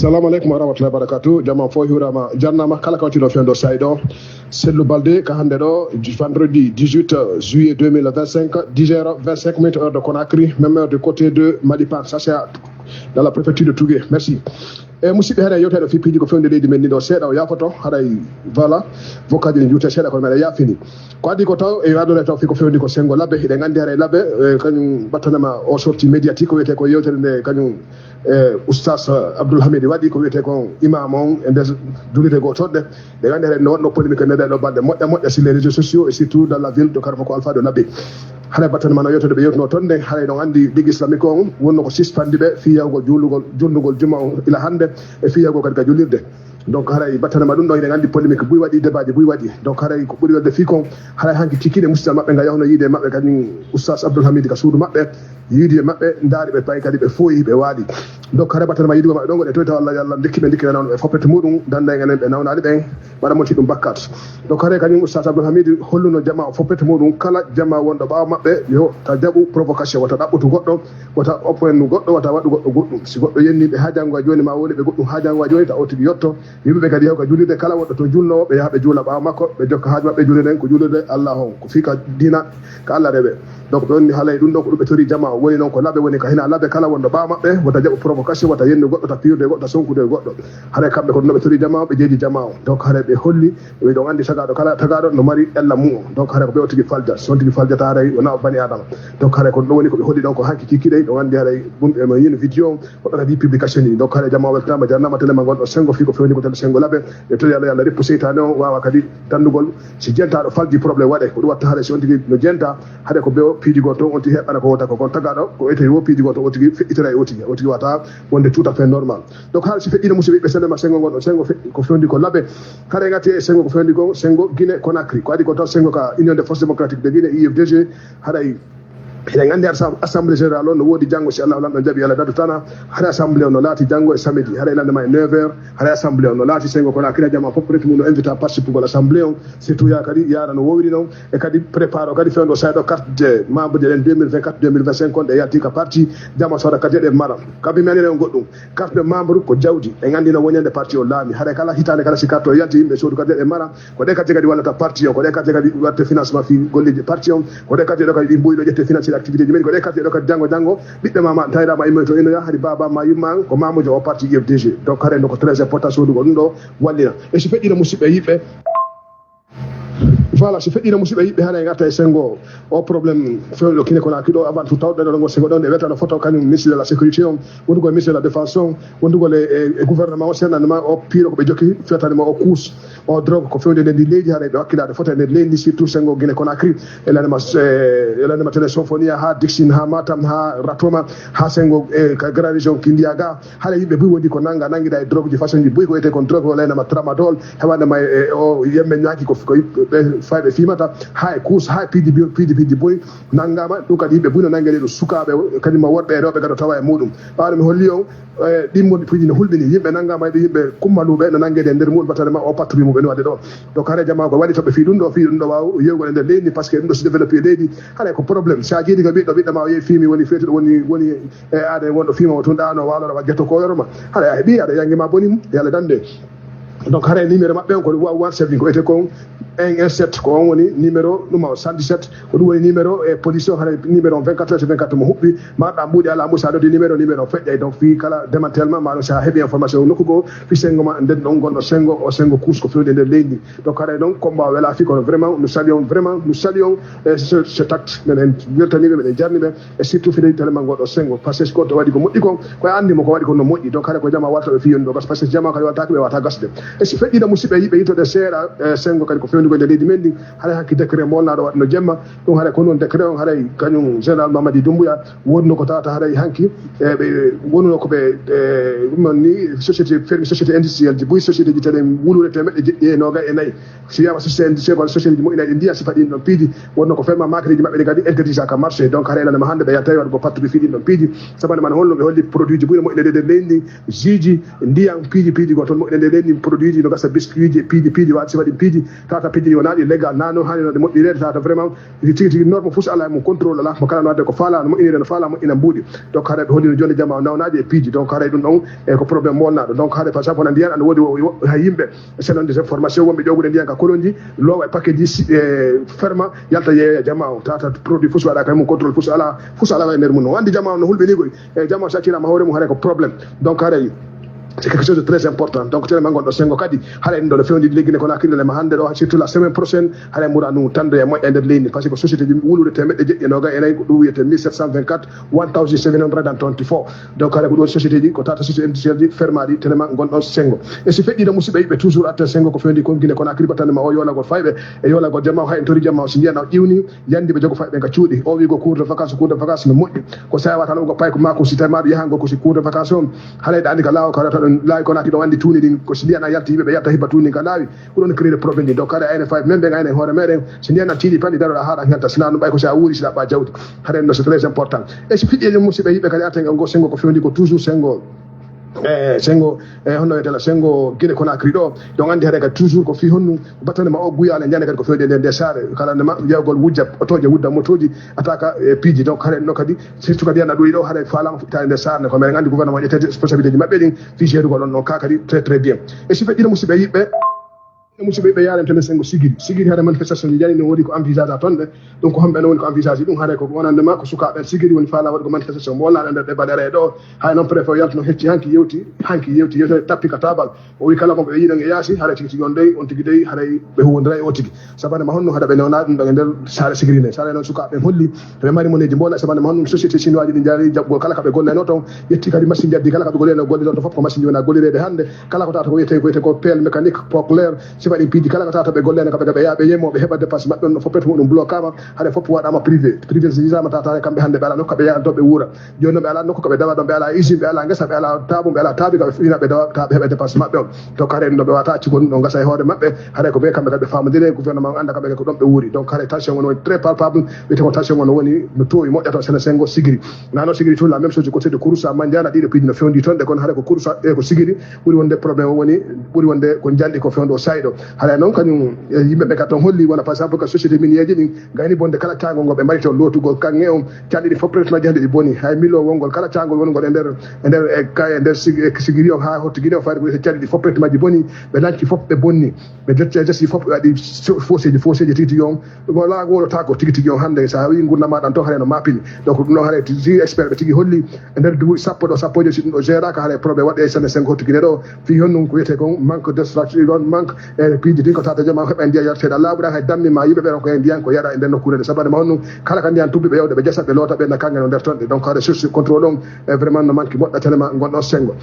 Assalamu alaikum warahmatullahi wabarakatuh. Jama fo hirama jarnama kala kawtino fendo saydo Sellu Balde ka hande do vendredi 18 juillet 2025 10h25 heure de Conakry, même heure de côté de Malipa, ça c'est dans la préfecture de Tougué. Merci. E musidɓe haɗa yewtere fi piiji ko fewde leydi men ni ɗo seeɗa o yafoto haɗay voilà vokaji ne juute seeɗa kono meɗa yafini ko addi ko taw e adone taw fi ko fewndi ko sengo labbe eɗen andi haɗa labbe kañum battanama o sorti médiatique ko wiyete ko yewtere nde kañum oustas Abdoul Hamidi waɗi ko wiyete ko imam on e nder julirde goo toɗɗe ɗen andi haɗa no waɗno polémique neɗɗa ɗo balɗe moƴƴa sur les réseaux sociaux et surtout dans la ville de Karfo ko Alpha de Labbe haɗa battanama no yewtede ɓe yewtuno toon nde haɗay ɗon andi ligue islamique on wonno ko sispandi ɓe fiyawgol julnugol juma o ila hande e fiyago kadi ka julirde donc haray battanama ɗum ɗo eɗen andi polémique buy waɗi débat buy waɗi donc haray ko ɓuuri wadde fi kon haray hanki cikkiɗe musidal maɓɓe ga yahno yiide maɓɓe kadi oustas Abdoul Hamidi ka suudu maɓɓe yiidi e maɓɓe ndaari ɓe payi kadi ɓe fooyi ɓe waaɗi donc haray battanama yiidigo maɓɓe ɗon goɗe toyta Allah yallah dekkiɓe dikkina nawno ɓe foppete muɗum danda en enen ɓe nawnani ɓen waɗa monti ɗum bakkat donc haray kañum oustas Abdoul Hamidi holluno jama o foppete muɗum kala jama wonɗo ɓaawa maɓɓe yo ta jaɓu provocation wata ɗaɓɓutu goɗɗo wata oppoennu goɗɗo wata waɗu goɗɗo goɗɗum si goɗɗo yenniɓe ha janngo a joni ma woni ɓe goɗɗum ha janngo a joni ta o tigi yetto yimɓeɓe kadi hewka julirde kala wonɗo to julnowo ɓe yaha ɓe juula ɓaawa makko ɓe jokka haaji maɓɓe julirden ko julirde Allah on ko fii ka dina ka Allah reɓe donc ɓe wonni haalay ɗum ɗon ko ɗum ɓe tori jama o woni noon ko labɓe woni ka hina labɓe kala wonɗo ɓaawa maɓɓe wata jaɓu provocation wata yenni goɗɗo ta piirde goɗɗo ta sonkude goɗɗo haɗa kamɓe ko ɗum ɗo ɓe tori jama o ɓe jeeji jama o donc haɗa ɓe holli ɓe ɗon andi tagaɗo kala tagaɗo no mari ella mum o donc haɗa ko ɓe o tigi falja so on tigi faljata haɗay wona o bani adama donc haɗa ko ɗum ɗo woni ko ɓe holli ɗon ko hanki kikkiɗey ɗon andi haɗay ɓumɓe mo yino vidéo woɓɓe kadi publication ni donc haɗa jama o weltanama jarnama téléma gonɗo sengo fi ko fewni ko tele sengo labɓe ɓe tori Allah yallah reppu seytane o wawa kadi tandugol si jentaɗo falji probléme waɗe ko ɗum watta haɗa si on tigi no jenta haɗa ko ɓe o piidigo to on tigi heɓɓana ko wota ko kon tagaɗo ko wiyete wo piidigo to o tigi feƴƴitira e o tigi wata wonde tout à fait normal donc haɗa si feƴƴino musidɓe ɓe sendema sengo gonɗo sengo ko fewndi ko labɓe haɗa gatti e sengo ko fewndi ko sengo Guinée Conakry ko adi ko taw sengo ka union des forces démocratiques de Guinée UFDG haɗay eɗen andi assemblée général o no woodi janngo si Allah lamɗo jaaɓi Allah dadu tana haɗa assemblée o no laati janngo e samedi haɗa ilandema e 9h haɗa assemblée o no laati sengo kono akira jama fof reti mum no invité a participugol assemblée o surtout ya kadi yara no wowiri noon e kadi prépare o kadi fewndo sayɗo carte de membre de ɗen 2024 2025 on ɗe yalti ka parti jama soda kadi eɗen mara kamɓe mi anine on goɗɗum carte de membre ko jawdi en andi no wonande parti o laami haɗa kala hitande kala si carte o yalti yimɓe soodu kadi eɗen mara ko ɗe kadi kadi wallata parti o ko ɗe kadi kadi watte financement fi golleji parti on ko ɗe kadi ɗo kadi ɗi mbuyɗo ƴette financé activité ji men ko ɗe kadi ɗo kadi janngo ɓiɓɓe ma tawiɗama immoy to inoya haɗi baba ma yimma ko mamujo o parti UFDG donc haɗa ko très important sodugo ɗum ɗo wallina e so feƴƴino musidɓe yiɓɓe voilà so feƴƴino musidɓe yiɓɓe haɗa garta e sengo o probléme fewɗo Guinée Conakry ɗo avant tout tawɗe ɗo sengo ɗon ɗe wiyata photo kañum ministre de la sécurité on wondugo e ministre de la défense on wondugol e gouvernement o sennanema o piiro ko ɓe jokki fetanima o kuus o drogue ko fewde nden ndi leydi haɗa ɓe hakkilade fota nden leydi ndi surtout sengo Guinée Conakry elanema télé Sofonia ha Dixine ha Matam ha Ratoma ha sengo ka grand région Kindia ga haɗa yimɓe buy wondi ko nanguiɗa e drogue ji façon ji buy ko wiyete kon drogue o laynama tramadol hewanema o yemɓe ñaaki ko ɓe fayɓe fimata ha e kuus ha e piidi boy nanggama ɗum kadi yimɓe buy no nangue ɗo sukaɓe kadima worɓe e rewɓe kadi tawa e muɗum ɓaɗo mi holli on ɗimmon piiji no hulɓini yimɓe nanggama e yimɓe kummaluɓe no nanguede e nder muɗum battanema o patrouille muɓe no wadde ɗon donc haɗa jama ko waɗi toɓe fi ɗum ɗo wawa yewgol e nder leydi par ce que ɗum ɗo so développé leydi haɗa ko probléme sa jiiɗi ko ɓiɗɗo ma o yeehi fimi woni fetuɗo woni e aada e gonɗo fima o tun ɗano waloɗo wa guetto koyoroma haɗa a heeɓi aɗa yanguima bonimo yalla dande donc haɗa numéro maɓɓe on ko WhatsApp ko wiyete kon 117 ko on woni numéro ɗum o 117 ko ɗum woni numéro e police o haɗa numéro 24h24 mo huɓɓi maɗa mbuuɗi ala mbo sa ɗoddi numéro o feƴƴay donc fi kala démantèlement maɗo sa heeɓi information nokku goo fi sengo ma nden ɗon gonɗo sengo kuus ko fewde nder leydi donc haɗa ɗon combat o wela fi kono vraiment nous saluons ce acte minen weltaniɓe minen jarniɓe et surtout fidélité ma goɗɗo sengo par ce que goɗɗo waɗi ko moƴƴi kon koye andimo ko waɗi ko no moƴƴi donc haɗa ko jama waltoɓe fiyoni ɗo par ce que jama kadi wattaki ɓe wata gasde e si feƴƴino musidɓe yiɓe yitode seeɗa sengo kadi ko fewnigo nde leydi men ndi haɗa hakki décret molnaɗo waɗno jemma ɗum haɗa ko noon décret on haɗay kañum général Mamadi Doumbouya wonno ko tawata haɗay hanki ɓe wonno koɓe ɗum ni société industrielle ji boyi société ji tene wulure temeɗɗe jeɗɗi e noga e nayyi so wiyama société industrielle walla société ji moƴƴinaɗi ndiya si faɗi ɗon piiji wonno ko ferma maquerie ji maɓɓe ɗi kadi interdit ka marché donc haɗa elanema hande ɓe yattawi waɗgo pattude fiɗin ɗon piiji sabande man holno ɓe holli produit ji ɓuyno moƴƴine nder leydi ndi jiji ndiyam piiji go toon moƴƴine nder leydi ndi produit ji no gasa biscuit ji piiji waɗi si waɗi piiji tawata piji wonaɗi légal nano hani no ɗe moƴƴirede tata vraiment tigi tigi norme fus ala mo contrôle la mo kala no wadde ko faala no moƴƴinire no faala moƴƴina mbuuɗi donc haɗa ɓe hollino joni jamma nawnaji e piiji donc haɗa ɗum ɗon e ko probléme molnaɗo donc haɗa par exemple wona ndiyan ana woodi ha yimɓe selon des informations wonɓe ƴogude ndiyan ka kolonji lowa e paquet ji ferma yalta yeeya jamma o tata produit fus waɗa kay mum contrôle fus ala e nder mum no andi jamma o no hulɓe ni koy e jamma o saccirama hoore mum haɗa ko probléme donc haɗa c'est quelque chose de très important donc tellement gonɗo sengo kadi haɗa en ɗo no fewndi leggine kono hakkillelema hannde ɗo surtout la semaine prochaine haɗa ɓura ɗum tande e moƴƴa e nder leydi par ce que société ji wulude temeɗɗe jeɗɗi e noga e nayyi ko ɗum wiyete 1724 1724 donc haɗa ko ɗon société ji ko tata société industriel ji fermaɗi tellement gonɗon sengo e so feƴƴino musidɓe yiɓe toujours atten sengo ko fewndi kon guine kono hakkille battandema o yoolagol fayɓe e yoolagol jamma o hay en tori jamma o so ndiyana o ƴiwni yandi ɓe jogo fayɓe ka cuuɗi o wi ko cours de vacance no moƴƴi ko sawa tan ko pay ko ma ko si tawima ɗo yahango ko si cours de vacance on haɗa andi ka laawo karata ɗon laawi kono ati ɗo andi tuuni ɗin ko so ndiyana yalta yimɓe ɓe yatta hiba tuuni ka laawi ko ɗon créer probléme ɗi donc haɗa ayne fayɓe même ɓe gayne hoore meɗen so ndiyana tiiɗi panɗi daroɗa haɗa helta sina ɗum ɓay ko sa wuuri si ɗaɓɓa jawdi haɗa en ɗo c'est très important e so fiɗɗi musidɓe yiɓe kadi atten ngo sengo ko fewndi ko toujours sengo sengo honno wiyetela sengo guine Conakry ɗo donc andi haɗa kadi toujours ko fi honnu battandema o guyale ñande kadi ko fewde nde saare kalandema yewgol wujja otoje wudda motoji ataka piiji donc haɗa ɗo kadi surtout kadi yana ɗoyi ɗo haɗa falama fuɗɗitade nde saarne ko meɗen andi gouvernement ƴettede responsabilité ji maɓɓe ɗin fi gérugo ɗon ɗon ka kadi très bien e si feƴƴino musidɓe yiɓɓe musidɓe ɓe yaren tene sengo sigiri haɗa manifestation ji jani no woni ko envisage a tonɗe donc homɓe no woni ko envisage ɗum haɗa ko wonandema ko sukaɓe sigiri woni faala waɗi ko manifestation mo wollaɗe nder ɗe baɗere ɗo hay noon préfet o yalta no hecci hanki yewti tappi ka tabal o wi kala moɓe yiɗon e yaasi haɗa tigi tigi on dey on tigi dey haɗa ɓe huwodira e o tigi sabanema honno haɗa ɓe newna ɗum ɗo e nder saare sigiri nde saare noon sukaɓe holli ɓe mari moneji mbola sabanema honno société chinois ji ɗi jaari jaɓgol kala kaɓe golleno toon yetti kadi machine jaddi kala kaɓe golleno gollidon to fof ko machine ji wona gollirede hannde kala ko tata ko wiyete ko pelle mécanique po clair sifaɗi piiji kala ko tata ɓe golleno kaɓe yaaɓe yemoɓe heɓa dépense maɓɓe on foppete muɗum bloquama haɗa fof waɗama privéisama tata kamɓe hannde ɓe ala nokku ɓe yahan to ɓe wuura joni noon ɓe ala nokku koɓe dawa ɗon ɓe ala usine ɓe ala gesa ɓe ala taabu ɓe ala taabi kaɓe fina ɓe dawa ta ɓe heɓa dépense maɓɓe on donc haɗa ɗo ɓe wata acci gonɗum ɗo gasa e hoore maɓɓe haɗa ko ɓe kamɓe kadi ɓe famodire gouvernement anda kamɓe ko ɗon ɓe wuuri donc haɗa tension on woni très palpable wiyete ko tension on woni no towi moƴƴato sene sengo sigiri nano sigiri tout la même chose côté de Kouroussa mandiana ɗiɗo piiji no fewndi toon ɗe kono haɗa ko Kouroussa e ko sigiri ɓuuri wonde probléme o woni ɓuuri wonde ko jalɗi ko fewndo sayɗo haɗa noon kañum yimɓeɓe ka toon holli wona par exemple que société miniéji ɗin gayni bonde kala cagol ngol ɓe mari toon lotugol kanŋe on calɗiɗi fof traitement ji hande ɗi boni hay milo wongol kala cagol wongol e nder sigiri on ha hotto guiɗe o fayde ko wiyete calɗiɗi fof traitement ji boni ɓe lanci fof ɓe bonni ɓe jasi fof ɓe waɗi fosséji tigi tigi on ɗum la wolotako tigi tigi on hande sa wi gurdama ɗan to haɗa no mapini donc ɗum ɗon haɗa tigi expert ɓe tigi holli e nder duuɓi sappo ɗo sappoji si ɗum ɗo géraka haɗa probléme waɗe sene 5 hotto guiɗe ɗo fi honnum ko wiyete kon manque de structure ɗon manque e piiji ɗin ko tata jama heɓa ndiya yarteɗa laaɓuɗa hay dammima yimɓe ɓe ko e ndiyan ko yaɗa e nder nokkure nde sabanema honno kala ka ndiyan tubɓe ɓe yewde ɓe jasa ɓe loota ɓe na kange no nder toon ɗe donc haɗa source contrôle on vraiment no manque moƴƴa télément gonɗon sengo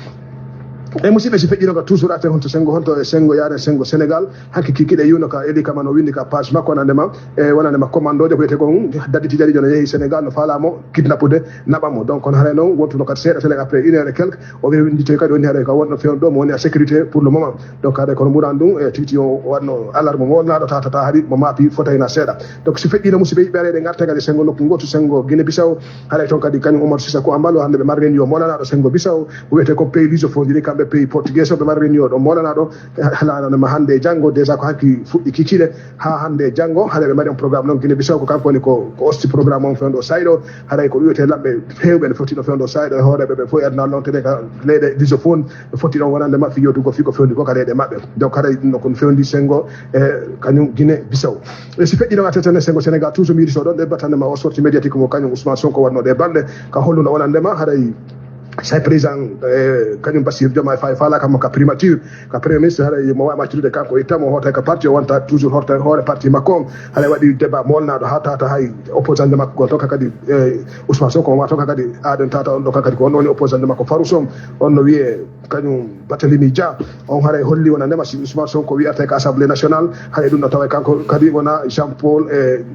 e musidɓe si feƴƴino ka toujours atten honto sengo honto e sengo yaren sengo Sénégal hanki kikiɗe yiwno ka eli kama no windi ka page makko wonandema e wonandema commandode ko wiyete kon daɗɗiti jari no yeehi Sénégal no falamo kidnappude naɓamo donc on haɗa noon wontuno kadi seeɗa télé après 1 heure et quelque o wi windite kadi woni haɗa ka wonno fewno ɗo mo woni a sécurité pour le moment donc haɗa kono ɓuran ɗum e tigi o wanno alarme mo wolnaɗo tatata haari mo maapi fotayna seeɗa donc si feƴƴino musidɓe yiɓe areɗe garte kadi sengo nokku gotu sengo Guinée Bissau haɗa toon kadi kañum Oumar Sissa ko ambalo hande ɓe mari réunion molanaɗo sengo Bissau ko wiyete ko pays lusophone ji kamɓe pays portugais ɓe mari réunion ɗo molanaɗo halanama hande e janggo déjà ko hanki fuɗɗi kikiɗe ha hande e janggo haɗa ɓe mari on programme noon Guinée Bissau ko kanko woni ko osti programme on fewndo sayɗo haɗay ko wiyete lamɓe hewɓe ne foti ɗo fewndo sayɗo e hooreɓe ɓe fof erdinal noon tene ka leyɗe lusophone ɓe foti ɗon wonande maɓɓe yotugo fi ko fewndi ko ka leyɗe maɓɓe donc haɗa ɗum kon fewndi sengo e kañum Guinée Bissau e si feƴƴino atetene sengo Sénégal toujours mi yiɗi so ɗon ɗe battandema o sorti médiatique mo kañum Ousmane Sonko wannoɗe balɗe ka holluno wonandema haɗay say président kañum Bassirou Diomaye Faye faala kam ka primature ka premier ministre haɗa mo wawi maccude kanko ittamo o hoota ka parti o wonta toujours horta hoore parti makko on haɗa waɗi débat molnaɗo ha tata hay opposant de makko gon toka kadi Ousmane Sonko ma toka kadi aɗen tata on ɗo kadi ko on woni opposant de makko Farouson on no wiye kañum Barthélémy Dia on haɗa holli wona ndema si Ousmane Sonko wiyata ko assemblée nationale haɗa ɗum ɗo tawa kanko kadi wona Jean Paul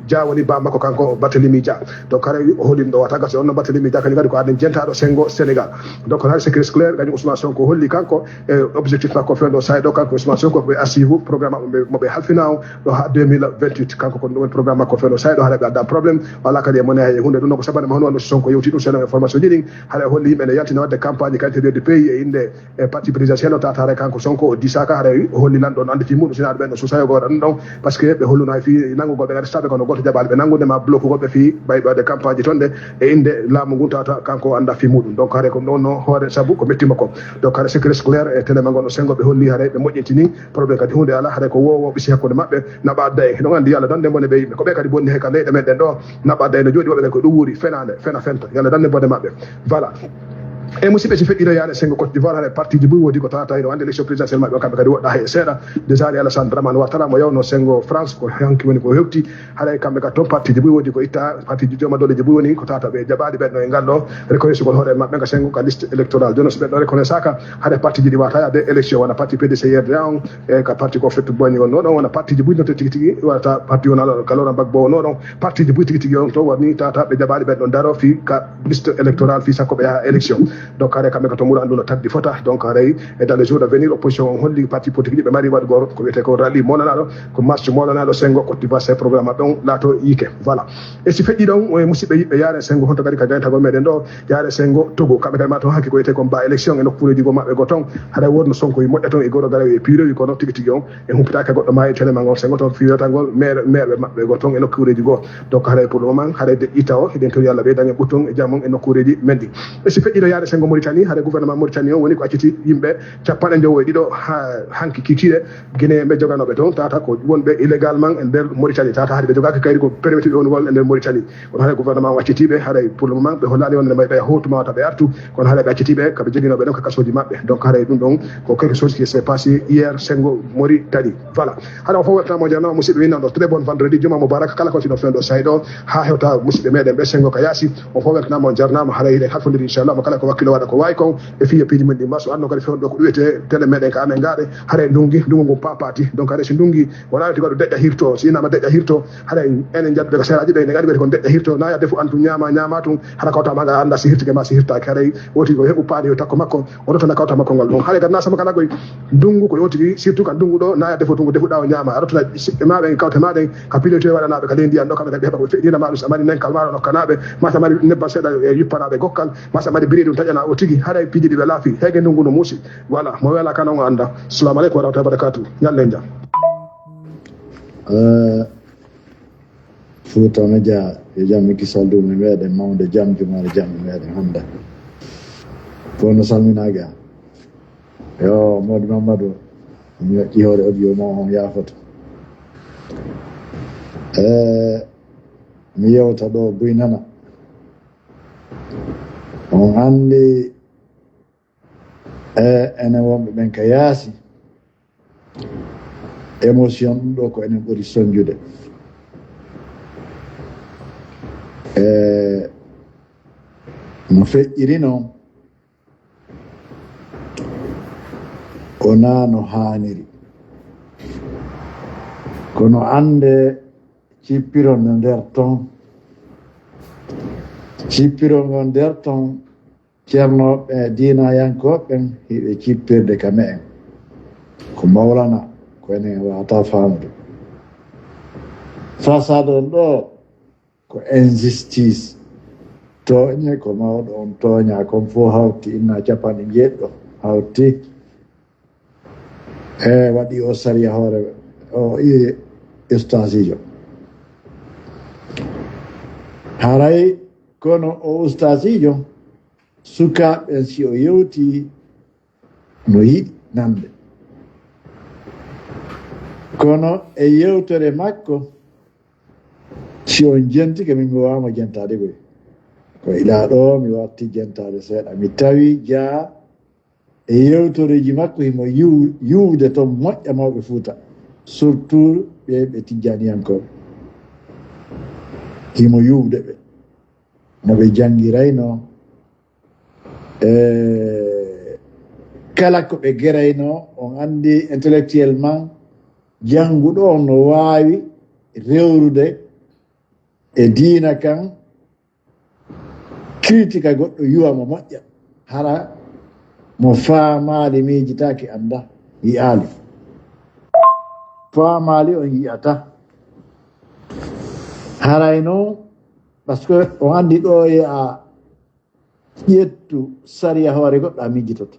Dia woni ba makko kanko Barthélémy Dia donc haɗa o holli ɗum ɗo wata gasi on no Barthélémy Dia kadi ko aɗen jentaɗo sengo Sénégal donc hay c'est clair gañu Ousmane Sonko holli kanko e objectif makko fendo saydo kanko Ousmane Sonko be asivu programme mo be halfinaaw do ha 2028 kanko ko ɗum programme makko fendo saydo haɗa ɓe adda probléme wala kadi e mone hay hunde ɗum ko sabane ma hono Sonko yewti ɗum seno information ji ɗin haɗa holli yimɓe ne yaltina wadde campagne qualité de pays e inde e parti présidentiel o tatare kanko Sonko o disaka haɗa holli nan ɗon andi fi muɗum sinaɗo ɓen no susayo goɗa ɗum ɗon par ce que ɓe holluno hay fi nangugoɓe gadi staɓe kono goto jaɓali ɓe nangude ma bloque goɓe fi ɓayɓe wadde campagne ji toon de e inde laamu ngun tata kanko anda fi muɗum donc haɗa ko ɗon no hoore saabu ko mettima ko donc haɗa secret scolaire e téléma gonɗo sengo ɓe holli haɗa ɓe moƴƴintini probléme kadi hunde ala haɗa ko wowo ɓisi hakkude maɓɓe naɓa adda e ɗon andi yalla dande bone ɓe yimɓe ko ɓe kadi bonni hay ka leyɗe meɗen ɗo naɓa adda e no jooɗi woɓe ɓe ko ɗum wuuri fenade fena fenta yalla dande bone maɓɓe voilà e musidɓe so feƴƴino yaade sengo Côte d'Ivoire haɗa parti ji ɓuy woodi ko tata ino wande élection présidentiel maɓɓe kamɓe kadi woɗɗa he seeɗa déjà ali Alassane Dramane Ouattara mo yawno sengo France ko hanki woni ko hewti haɗa kamɓe kadi toon parti ji ɓuy woodi ko itta parti ji jooma dole ji ɓuy woni ko tata ɓe jaɓaɗi ɓenɗo e ngal ɗo reconnaissugol hoore maɓɓe ka sengo ka liste électoral jono so ɓenɗo reconnaissaka haɗa parti ji ɗi wata yaade élection wona parti PDC yerde on e ka parti ko fettu boñi on noɗon wona parti ji ɓuy note tigui tigui wata parti on kalora bagbo o noɗon parti ji ɓuy tigui tigui on to woni tata ɓe jaɓaɗi ɓenɗo daro fi ka liste électoral fi sakko ɓe yaha élection donc haɗa kamɓe to muro anduno taddi fota donc haray e dans les jours à venir opposition on holli parti politique ɓe mari waɗ goro ko wiyete ko rallye molanaɗo ko marche molanaɗo sengo Côte d'Ivoire c'est programme maɓɓe on laato yiike voilà e si feƴƴi ɗon e musidɓe yiɓɓe yaare sengo honto kadi ka jantagol meɗen ɗo yaare sengo Togo kamɓe kadi ma to hakki ko wiyete ko mba élection e nokkureji go maɓɓe go toon haɗa wodno Sonko yi moƴƴa toon e goro gara e pirewi kono tigui tigui on e humpitaka goɗɗo ma e téléma ngol sengo toon fiwatagol maire ɓe maɓɓe go toon e nokkureji goo donc haɗa pour le moment haɗa deƴƴita o eɗen tori Allah ɓe daña ɓutton e jammon e nokkureji men ɗi e si feƴƴiɗo yaare sengo Mauritanie haɗa gouvernement Mauritanie o woni ko acciti yimɓe capanɗe jowo e ɗiɗo hanki kikiɗe guine ɓe joganoɓe toon tata ko wonɓe illégalement e nder Mauritanie tata haade ɓe jogaki kayri ko permetti ɓe wongol e nder Mauritanie kono haɗa gouvernement o accitiɓe haɗa pour le moment ɓe hollani wonde ɓe hotuma wata ɓe artu kono haɗa ɓe accitiɓe kaɓe joguinoɓe ɗon ka kasoji maɓɓe donc haɗa ɗum ɗon ko quelque chose qui s'est passé hier sengo Mauritanie voilà haɗa o fof weltanamo jarnama musidɓe winnaɗo très bon vendredi juma moubarak kala kontino fen ɗo sayi ɗo ha hewta musidɓe meɗen ɓe sengo ka yaasi o fof weltanamo jarnama haɗa yiɗen hatfodiri inchallah mo kala ko wakkilo waɗa ko wawi kon e fiya piiji men ɗi maso anno kadi fewɗo ko ɗuwete télé meɗen ka amen gaɗe haɗa ndungi ndungu ngu papati donc haɗa so ndungi wona tigaɗo deƴƴa hirto so inama deƴƴa hirto haɗa enen jadduɓe ko seraji ɓe ne gandi wiyete kon deƴƴa hirto na yadde fof antu ñama tum haɗa kawtama ga anda si hirtike ma si hirtaki haɗa woti ko heɓu paani yo takko makko oɗo tana kawta makko ngal ɗon haɗa kadi nasama kala koye ndungu ko yotigi surtout ka ndungu ɗo na yadde fof tungu defuɗa o ñama aɗa tana siɓɓe maɓe kawte maɗen ka piloté waɗanaɓe ka ley ndiyan ɗo kamɓe kadi ɓe heɓa ko feƴƴina maɗum so mari nenkal maɗo nokkanaɓe masa mari nebban seeɗa e yuppanaɓe gokkal masa mari biri ɗum taƴana o tigui haɗa piiji ɗi ɓe laafi hege ndungu no muusi voilà mo wela kana o anda assalamu aleykum wa rahmatullahi wa barakatuh ñalle jam Fouta Media e jam Macky Sall ɗum e meɗen mawde jam jumare jam e meɗen hannde fof no salminaga yo Mody Mamadou mi waƴƴi hoore audio ma on yafoto mi yewta ɗo Buynana on anndi enen wonɓe ɓen ka yaasi émotion ɗum ɗo ko enen ɓuri soñjude no feƴƴiri noon wona no haaniri kono ande cippiron no nder ton cippirol ngon nder ton ceernoɓe diinayankoɓen hiɓe cippirde ka me en ko mawlana ko enen wata famde fasade on ɗo ko injustice tooñe ko mawɗo on tooña kon fof hawti inna capanɗe jeeɗɗo hawti waɗi o sariya hoore o ustasijo haray kono o ustasijo sukaɓe si o yewti no yiɗi nande kono e yewtere makko si on jentike min mi wawamo jentade koy ko ila ɗo mi watti jentade seeɗa mi tawi jaa e yewtoreji makko himo yiwde toon moƴƴa mawɓe Fuuta surtout ɓe tijjaniyankoɓe himo yiwde ɓe no ɓe jangirayno kala ko ɓe gerayno on andi intellectuellement janguɗo on no wawi rewrude e diina kan critique goɗɗo yiwamo moƴƴa hara mo faamaali miijitaake annda yi'aali faamaali on yi'ata haray noon par ce que on anndi ɗo e a ƴettu sariya hoore goɗɗo a miijitoto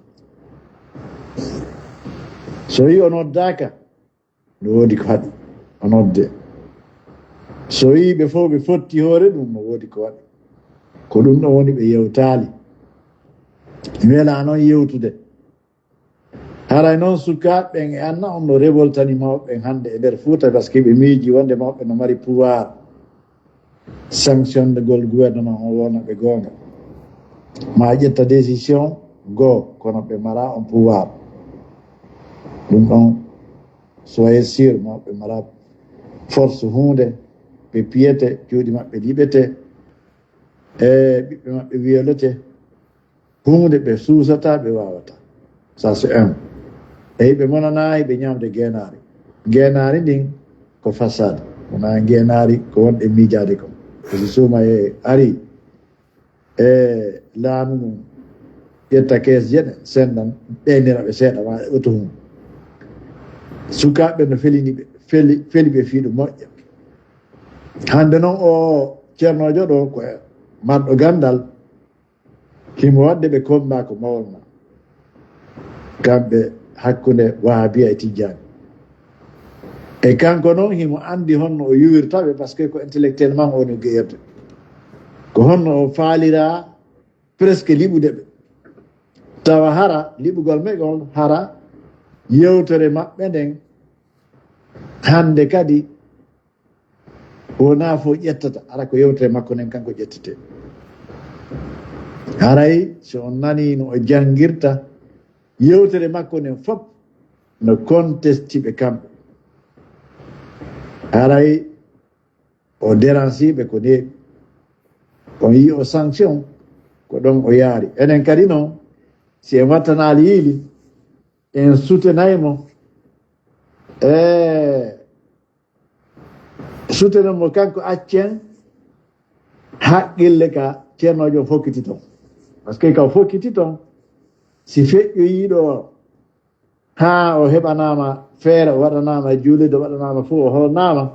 so wi o noddaaka no woodi ko haɗi o nodde so wi ɓe fof ɓe fotti hoore ɗum no woodi ko waɗi ko ɗum ɗon woni ɓe yewtaali wela noon yewtude haray noon sukaaɓeɓen e anna on no révoltani mawɓeɓen hannde e nder Fuuta par ce que ɓe miiji wonde mawɓe no mari pouvoir sanctionnegol gouvernement on wonaɓe goonga ma ƴetta décision goo kono ɓe mara on pouvoir ɗum ɗon soyez sûr mawɓe mara force hunde ɓe piyete juuɗe maɓɓe liɓete e ɓiɓɓe maɓɓe wiyolete hunde ɓe suusata ɓe wawata ça c'est un eyi ɓe monanayi ɓe ñamde geenaari ndin ko façade wona geenaari ko wonɗe miijade ko si suuma e ari e laamu mum ƴetta kees jeɗe sendan ɗeynira ɓe seeɗa ma oto hum sukaaɓe no felini ɓe feli ɓe fiiɗo moƴƴa hande noon o ceernojo ɗo ko marɗo gandal himo wadde ɓe komba ko mawolma kamɓe hakkunde wahabiya e tijjani e kanko noon himo andi honno o yuwirtaɓe par ce que ko intellectuellement o no geyirde ko honno o faalira presque liɓude ɓe tawa hara liɓugol megol hara yewtere maɓɓe nden hande kadi wona fof ƴettata ara ko yewtere makko nden kanko ƴettete haray so on nani no o janngirta yewtere makko nden fof no contestiɓe kamɓe haray o déranciɓe ko neeɓi on yi o sanction ko ɗon o yaari enen kadi noon si en wattanaali yiili en sutenaymo sutenanmo kanko accen haqqille ka ceernojo fokkiti toon par ce que ka fokkiti toon si feƴƴoyiɗo ha o heɓanama feere o waɗanama juulide o waɗanama fof o holnama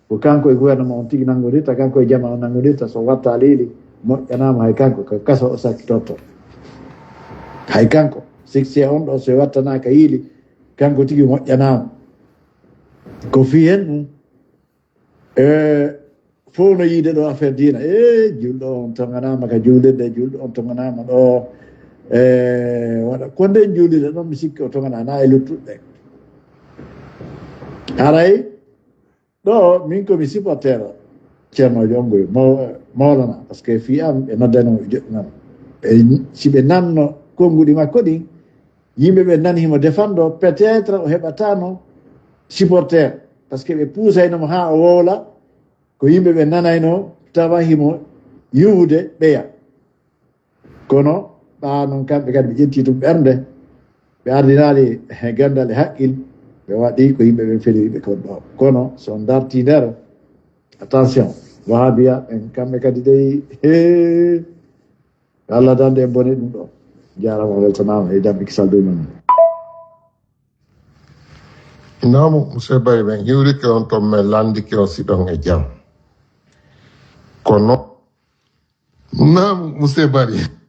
ko kanko e gouvernement on tigi nanngodirta kanko e jama o nanngodirta so watta liili moƴƴanama hay kanko ko kaso o sakkitotto hay kanko succès on ɗo so wattanaka yiili kanko tigi moƴƴanama ko fi hen ɗum fof no yiide ɗo affaire diina julɗo on toganama ka juulirde julɗo on toganama ɗo waɗa ko nden juulirde ɗon mi sikki o togana na e luttuɗɗe haray ɗo min komi supporteur ceernojo on ngoy mawlana par ce que fi am ɓe noddanimo ɓe joɗɗinama si ɓe nanno konnguɗi makko ɗin yimɓe ɓe nani himo défendre peut être o heɓatano supporteur par ce que ɓe puusaynoma ha o wowla ko yimɓe ɓe nanayno tawa himo yuwde ɓeya kono ɓa noon kamɓe kadi ɓe ƴetti tum ɓernde ɓe ardinali gandal e haqqil ɓe waɗi ko yimɓe ɓe feliriɓe kon ɗo kono so darti nder attention wahabiya en kamɓe kadi dey Allah dande en bone ɗum ɗo jarama weltanama e jamɓe kisal dow men namu monsieur Baye ɓen hiwrike on toon min landike on siɗon e jam kono namu monsieur Bari